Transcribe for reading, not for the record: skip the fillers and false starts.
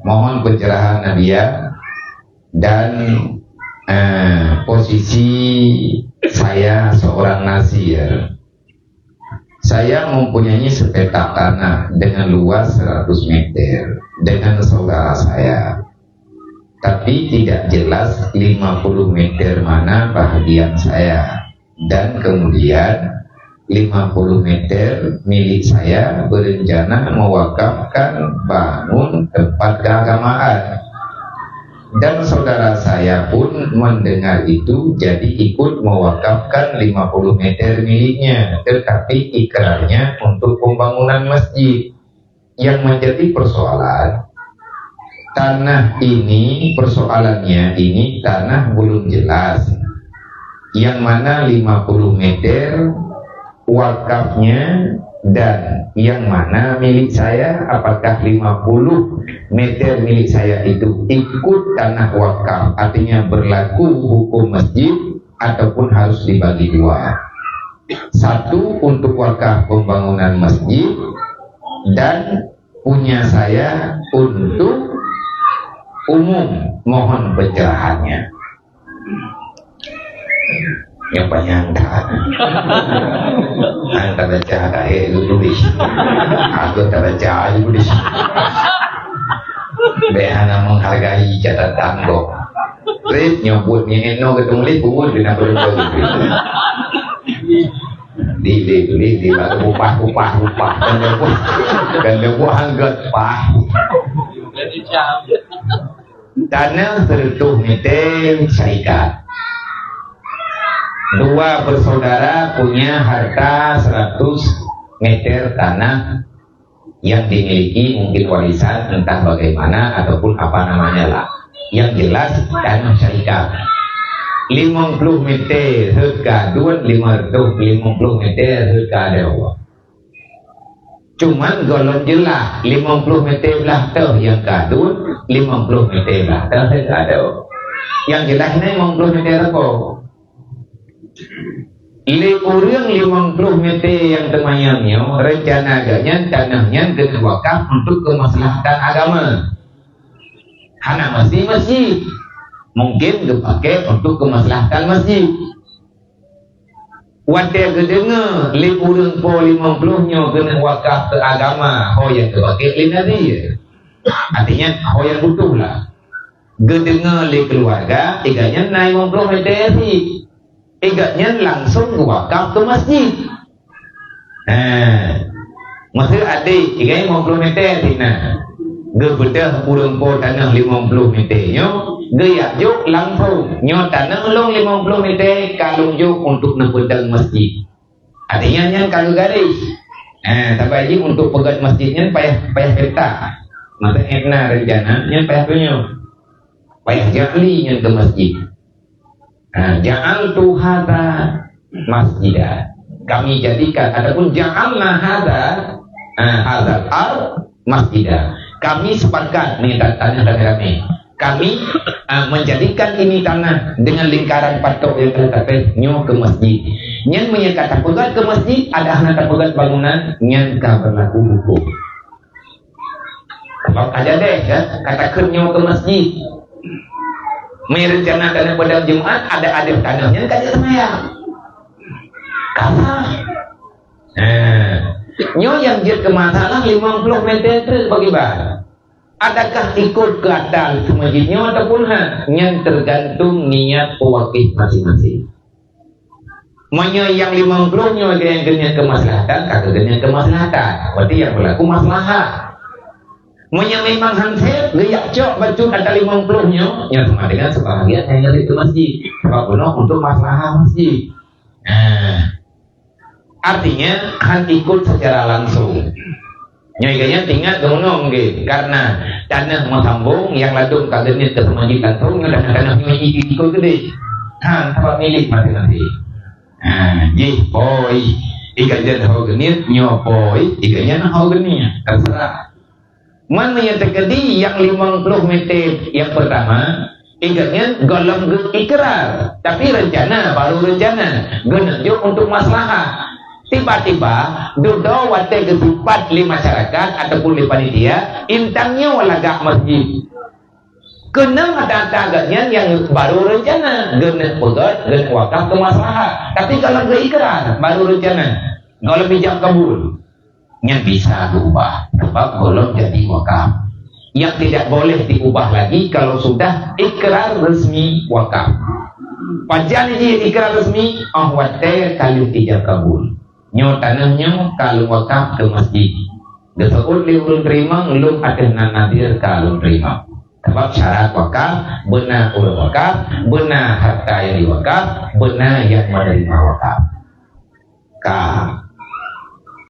mohon pencerahan Nadia dan posisi saya seorang nasir. Saya mempunyai sepetak tanah dengan luas 100 meter dengan saudara saya, tapi tidak jelas 50 meter mana bahagian saya, dan kemudian 50 meter milik saya berencana mewakafkan bangun tempat keagamaan. Dan saudara saya pun mendengar itu, jadi ikut mewakafkan 50 meter miliknya, tetapi ikrarnya untuk pembangunan masjid. Yang menjadi persoalan, tanah ini, persoalannya ini tanah belum jelas, yang mana 50 meter wakafnya dan yang mana milik saya. Apakah 50 meter milik saya itu ikut tanah wakaf, artinya berlaku hukum masjid, ataupun harus dibagi dua, satu untuk wakaf pembangunan masjid dan punya saya untuk umum. Mohon pencerahannya. Yang banyak anda baca itu tulis, aku tak baca itu tulis. Behana menghargai catatan kok. Trip nyebut eno ketemu lip pun dengan berbagai. Di baru upah dan lebuh angkat pah. Tanah 100 meter syarikat. Dua bersaudara punya harta 100 meter tanah yang dimiliki, mungkin warisan entah bagaimana ataupun apa namanya lah. Yang jelas tanah syarikat 50 meter harga duan 550 meter harga dewa. Cuman golong jelas 50 meter belah tuh yang kadun, 50 meter belah tuh harga dewa. Yang jelas ini 50 meter apa? Kurang 50 meter yang temayangnya rencana agaknya tanahnya wakaf untuk kemaslahatan agama. Hana masjid mungkin dipakai untuk kemaslahatan masjid. Wadah kedengar kurang po 50 nya kena wakaf ke agama, ho yang dipakai lina dia. Artinya ho yang butuh lah. Kedengar keluarga iganya naik 50 meter sih. Iganya langsung wakaf ke masjid. Maksud adik, iganya 50 meter tina. Gebedah kurang po tanah 50 meter nyo, geyak juk langsung. Nyo tanah long 50 meter kalung juk untuk nepedang masjid. Artinya yang kalau garis. Tapi aja untuk pegat masjidnya payah peta. Masa ekna rencana, nya payah punya. Payah jahli nya ke masjid. Ja'altu hadza masjidah. Kami jadikan ataupun ja'alna hadzal masjidah. Kami sepakat minta tanya kami. Kami menjadikan ini tanah dengan lingkaran patok yang tercapai nyo ke masjid. Yang menyatakan pegat ke masjid ada anak pegat bangunan yang berlaku hukum. Kalau ada deh katakan nyo ke masjid. Merencanakan pada Jumat ada tanahnya kan semayang. Karena nyo yang jadi masalah 50 meter bagaimana? Adakah ikut ke atas masjidnya ataupun yang tergantung niat pewakil masing-masing. Manya yang 50 nya yang kena kemaslahatan, kata kena kemaslahatan. Berarti yang berlaku maslahat. Manya memang hansel geyak cok bacun ada 50 nya sama dengan sebahagian yang dari ke masjid. Sebab benar untuk masalah masjid. Artinya kan ikut secara langsung. Nyainya tinggal kemenong gitu. Karena tanah masambung yang ladung kadernya ke masjid langsung dan tanah ini ikut gede. Tempat milik masing-masing. Jih poi ikajan hau genit nyopoi ikanya hau genit terserah. Mana yang terjadi yang 50 meter yang pertama ikatnya golong ikrar, tapi rencana baru rencana genejok untuk maslahat. tiba-tiba duduk wate ketupat di masyarakat ataupun di panitia intangnya walagak masjid kena ada agaknya yang baru rencana genet pegat genet wakaf ke maslahat tapi kalau ke ikrar baru rencana kalau bijak kabul yang bisa diubah sebab belum jadi wakaf yang tidak boleh diubah lagi kalau sudah ikrar resmi wakaf pajan ini ikrar resmi wate kalau tidak kabul nyo tanamnya kalau wakaf ke masjid gesebut ulun terima ulun akan nadir kalau terima sebab syarat wakaf benar ulun wakaf benar harta yang diwakaf benar yang menerima wakaf